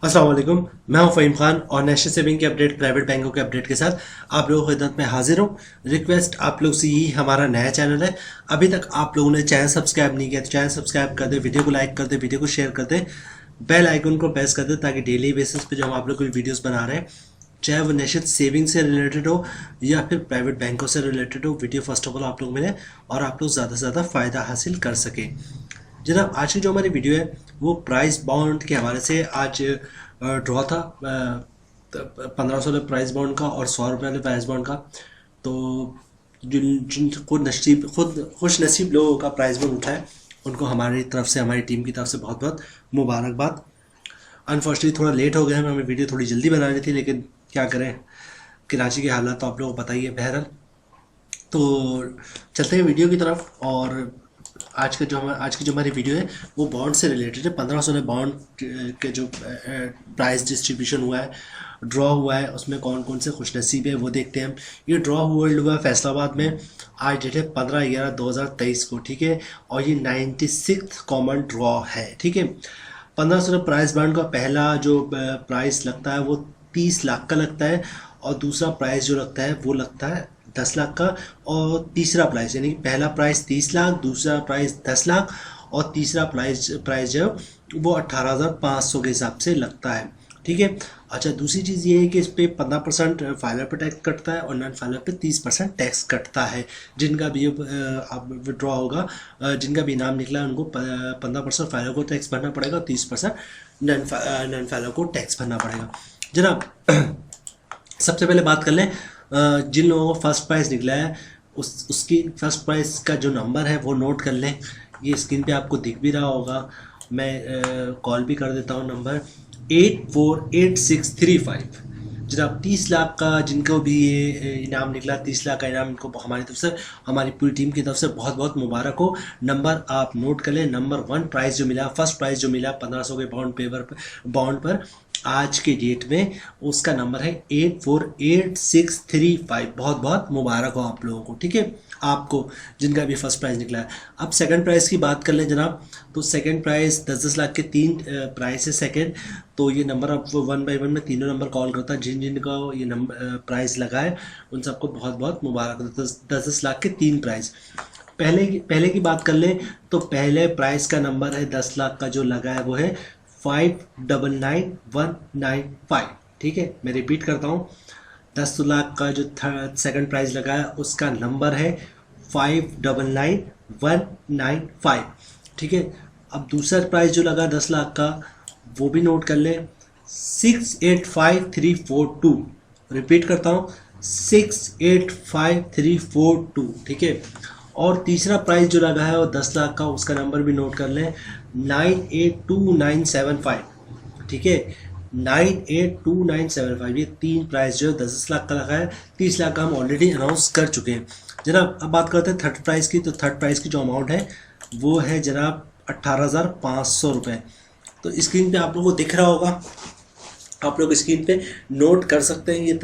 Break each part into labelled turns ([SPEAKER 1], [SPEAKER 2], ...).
[SPEAKER 1] अस्सलाम वालेकुम। मैं हूं फ़हीम खान और नेशनल सेविंग के अपडेट, प्राइवेट बैंकों के अपडेट के साथ आप लोगों की खिदमत में हाजिर हूं। रिक्वेस्ट आप लोग से, यही हमारा नया चैनल है। अभी तक आप लोगों ने चैनल सब्सक्राइब नहीं किया तो चैनल सब्सक्राइब कर दे, वीडियो को लाइक कर दे, वीडियो को शेयर कर दे, बेल आइकन को प्रेस कर दे, ताकि डेली बेसिस पे जो हम आप लोग कोई वीडियोस बना रहे हैं, चाहे वो नेशनल सेविंग से रिलेटेड हो या फिर प्राइवेट बैंकों से रिलेटेड हो, वीडियो फर्स्ट ऑफ ऑल आप लोग मिले और आप लोग ज़्यादा से ज़्यादा फ़ायदा हासिल कर सकें। जनाब, आज की जो हमारी वीडियो है वो प्राइस बॉन्ड के हवाले से। आज ड्रॉ था 1500 प्राइस बॉन्ड का और 100 रुपये वाले प्राइस बॉन्ड का। तो जिनको नसीब, खुद खुश नसीब लोगों का प्राइस बॉन्ड उठा है, उनको हमारी तरफ से, हमारी टीम की तरफ से बहुत बहुत मुबारकबाद। अनफॉर्चुनेटली थोड़ा लेट हो गया, हमें वीडियो थोड़ी जल्दी बनानी थी, लेकिन क्या करें, कराची के हालात तो आप लोगों को पता ही है। बहरहाल, तो चलते हैं वीडियो की तरफ। और आज की जो हमारी वीडियो है वो बॉन्ड से रिलेटेड है। 1500 बॉन्ड के जो प्राइस डिस्ट्रीब्यूशन हुआ है, ड्रॉ हुआ है, उसमें कौन कौन से खुशनसीब है वो देखते हैं हम। ये ड्रॉ हुआ है फैसलाबाद में। आज डेट है 15/11/2023 को, ठीक है। और ये 96 कॉमन ड्रॉ है, ठीक है। 1500 प्राइस बॉन्ड का पहला जो प्राइस लगता है वो 30 लाख का लगता है, और दूसरा प्राइस जो लगता है वो लगता है 10 लाख का। और तीसरा प्राइस, यानी कि पहला प्राइस 30 लाख, दूसरा प्राइस 10 लाख, और तीसरा प्राइस जो वो 18,500 के हिसाब से लगता है, ठीक है। अच्छा, दूसरी चीज़ ये है कि इस पर 15% फाइलर पे टैक्स कटता है और नॉन फाइलर पे 30% टैक्स कटता है। जिनका भी अब विड्रॉ होगा, जिनका भी इनाम निकला है, उनको 15% फाइलर को टैक्स भरना पड़ेगा और 30% नॉन फाइलर को टैक्स भरना पड़ेगा। जनाब, सबसे पहले बात कर लें, जिन लोगों को फर्स्ट प्राइज़ निकला है उसकी फर्स्ट प्राइज़ का जो नंबर है वो नोट कर लें। ये स्क्रीन पे आपको दिख भी रहा होगा, मैं कॉल भी कर देता हूँ। नंबर 848635। जनाब, 30 लाख का जिनको भी ये इनाम निकला, 30 लाख का इनाम, इनको हमारी तरफ से, हमारी पूरी टीम की तरफ से बहुत बहुत मुबारक हो। नंबर आप नोट कर लें। नंबर 1 प्राइज़ जो मिला, फर्स्ट प्राइज़ जो मिला 1500 के बॉन्ड पर आज के डेट में, उसका नंबर है 848635। बहुत बहुत मुबारक हो आप लोगों को, ठीक है, आपको जिनका भी फर्स्ट प्राइज़ निकला है। अब सेकंड प्राइज़ की बात कर लें जनाब, तो सेकंड प्राइज़ 10-10 लाख के 3 प्राइस है सेकंड। तो ये नंबर अब 1 बाई 1 में तीनों नंबर कॉल करता है। जिन जिन का ये नंबर प्राइज़ लगा है उन सबको बहुत बहुत मुबारक। 10-10 लाख के 3 प्राइज़। पहले की बात कर लें तो पहले प्राइस का नंबर है 10 लाख का जो लगा है वो है 599195, ठीक है। मैं रिपीट करता हूँ, 10 लाख का जो सेकंड प्राइज लगा है उसका नंबर है 599195, ठीक है। अब दूसरा प्राइज जो लगा 10 लाख का, वो भी नोट कर लें, 685342। रिपीट करता हूँ, 685342, ठीक है। और तीसरा प्राइस जो लगा है वो 10 लाख का, उसका नंबर भी नोट कर लें, 982975, ठीक है। 982975। ये 3 प्राइस जो 10 लाख का लगा है। 30 लाख का हम ऑलरेडी अनाउंस कर चुके हैं। जनाब, अब बात करते हैं थर्ड प्राइस की। तो थर्ड प्राइस की जो अमाउंट है वो है जनाब 18,500 रुपये। तो स्क्रीन पे आप लोगों को दिख रहा होगा, आप लोग स्क्रीन पे नोट कर सकते हैं। ये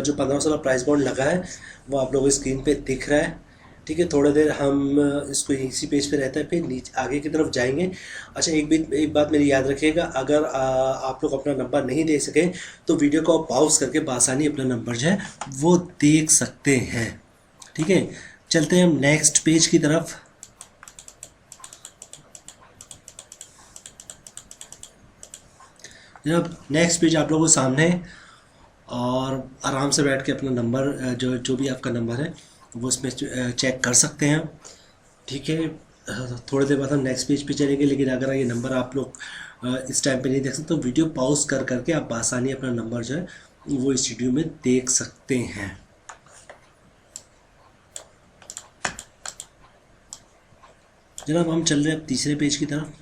[SPEAKER 1] जो 1500 का प्राइस बॉन्ड लगा है वो आप लोगों को स्क्रीन पे दिख रहा है, ठीक है। थोड़ा देर हम इसको इसी पेज पे रहता है, फिर नीचे आगे की तरफ जाएंगे। अच्छा, एक बात मेरी याद रखिएगा, अगर आप लोग अपना नंबर नहीं देख सकें तो वीडियो को आप पॉज करके बासानी अपना नंबर जो है वो देख सकते हैं, ठीक है। चलते हैं हम नेक्स्ट पेज की तरफ। जब नेक्स्ट पेज आप लोगों के सामने है, और आराम से बैठ के अपना नंबर, जो भी आपका नंबर है वो इसमें चेक कर सकते हैं, ठीक है। थोड़ी देर बाद हम नेक्स्ट पेज पे चलेंगे, लेकिन अगर ये नंबर आप लोग इस टाइम पे नहीं देख सकते तो वीडियो पॉज कर करके आप आसानी अपना नंबर जो है वो इस वीडियो में देख सकते हैं। जनाब, हम चल रहे हैं अब तीसरे पेज की तरफ।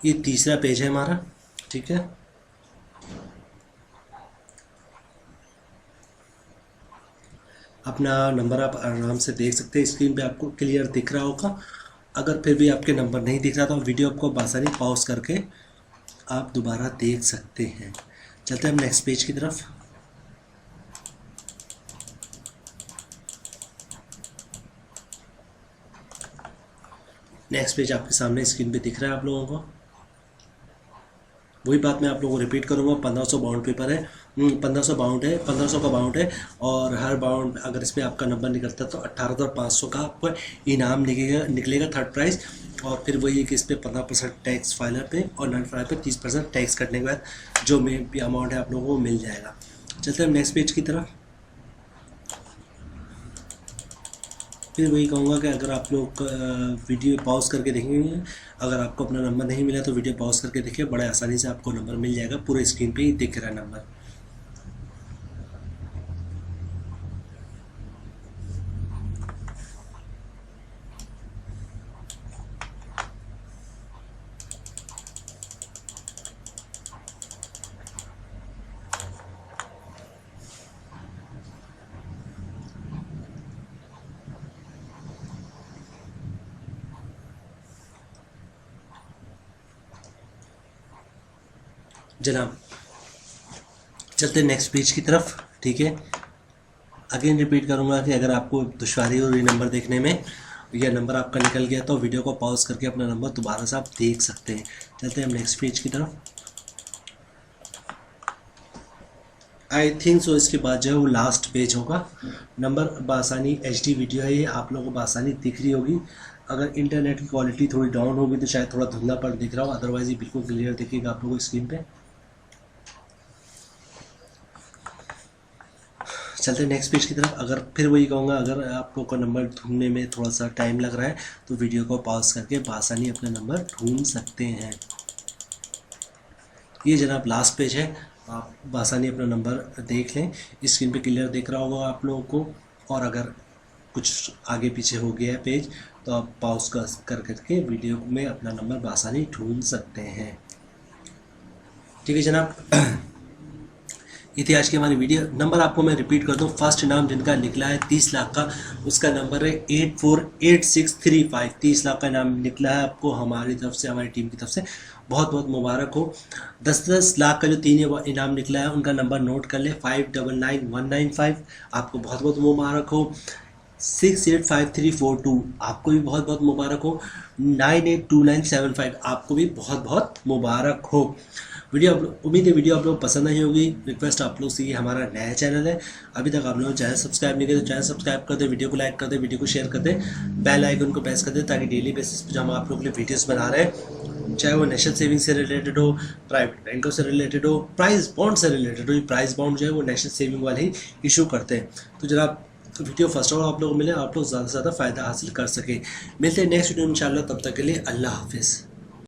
[SPEAKER 1] ये तीसरा पेज है हमारा, ठीक है। अपना नंबर आप आराम से देख सकते हैं, स्क्रीन पे आपको क्लियर दिख रहा होगा। अगर फिर भी आपके नंबर नहीं दिख रहा तो वीडियो आपको आसानी पॉज करके आप दोबारा देख सकते हैं। चलते हैं हम नेक्स्ट पेज की तरफ। नेक्स्ट पेज आपके सामने स्क्रीन पे दिख रहा है आप लोगों को। वही बात मैं आप लोगों को रिपीट करूंगा। 1500 बाउंड पेपर है, 1500 बाउंड है, 1500 का बाउंड है। और हर बाउंड अगर इसमें आपका नंबर निकलता है तो 18,500 का आपको इनाम निकलेगा थर्ड प्राइज़। और फिर वही है कि इस पर 15% टैक्स फाइलर पे और नॉन फाइलर पे 30% टैक्स कटने के बाद जो में भी अमाउंट है आप लोगों को मिल जाएगा। चलते हैं नेक्स्ट पेज की तरफ। फिर वही कहूँगा कि अगर आप लोग वीडियो पॉज करके देखेंगे, अगर आपको अपना नंबर नहीं मिला तो वीडियो पॉज करके देखिए, बड़े आसानी से आपको नंबर मिल जाएगा। पूरे स्क्रीन पे ही दिख रहा है नंबर। जनाब चलते नेक्स्ट पेज की तरफ। ठीक है, अगेन रिपीट करूंगा कि अगर आपको दुश्वारी हो रही नंबर देखने में या नंबर आपका निकल गया तो वीडियो को पॉज करके अपना नंबर दोबारा से आप देख सकते हैं। चलते हैं हम नेक्स्ट पेज की तरफ। आई थिंक सो इसके बाद जो है वो लास्ट पेज होगा। नंबर बासानी HD वीडियो है, ये आप लोगों को बासानी दिख रही होगी। अगर इंटरनेट की क्वालिटी थोड़ी डाउन होगी तो शायद थोड़ा धुंधला पर दिख रहा हो, अदरवाइज ये बिल्कुल क्लियर दिखेगा आप लोगों को स्क्रीन पे। चलते हैं नेक्स्ट पेज की तरफ। अगर फिर वही कहूँगा, अगर आपको का नंबर ढूंढने में थोड़ा सा टाइम लग रहा है तो वीडियो को पॉज करके बासानी अपना नंबर ढूंढ सकते हैं। ये जनाब लास्ट पेज है, आप बासानी अपना नंबर देख लें। स्क्रीन पे क्लियर दिख रहा होगा आप लोगों को। और अगर कुछ आगे पीछे हो गया है पेज तो आप पॉज कर करके वीडियो में अपना नंबर बासानी ढूंढ सकते हैं। ठीक है जनाब, ये थी आज की हमारी वीडियो। नंबर आपको मैं रिपीट कर दूं, फर्स्ट इनाम जिनका निकला है 30 लाख का, उसका नंबर है 848635। 30 लाख का इनाम निकला है आपको हमारी तरफ से, हमारी टीम की तरफ से। बहुत बहुत मुबारक हो। 10-10 लाख का जो 3 इनाम निकला है उनका नंबर नोट कर ले, 599195। आपको बहुत बहुत मुबारक हो। 685342 आपको भी बहुत बहुत मुबारक हो। 982975 आपको भी बहुत बहुत मुबारक हो। वीडियो उम्मीद है वीडियो आप लोग पसंद आई होगी। रिक्वेस्ट आप लोग से, ये हमारा नया चैनल है, अभी तक आप लोग चैनल सब्सक्राइब नहीं किया तो चैनल सब्सक्राइब कर दे, वीडियो को लाइक कर दे, वीडियो को शेयर कर दे, बेल आइकन को प्रेस कर दे, ताकि डेली बेसिस पर हम आप लोग के लिए वीडियोस बना रहे हैं, चाहे वो नेशनल सेविंग से रिलेटेड हो, प्राइवेट बैंकों से रिलेटेड हो, प्राइस बॉन्ड से रिलेटेड हो। ये प्राइस बॉन्ड जो है वो नेशनल सेविंग वाले ही इशू करते हैं। तो जनाब वीडियो फर्स्ट ऑफ ऑल आप लोगों को मिले, आप लोग ज़्यादा से ज़्यादा फ़ायदा हासिल कर सके। मिलते हैं नेक्स्ट वीडियो में इंशाल्लाह, तब तक के लिए अल्लाह हाफिज़।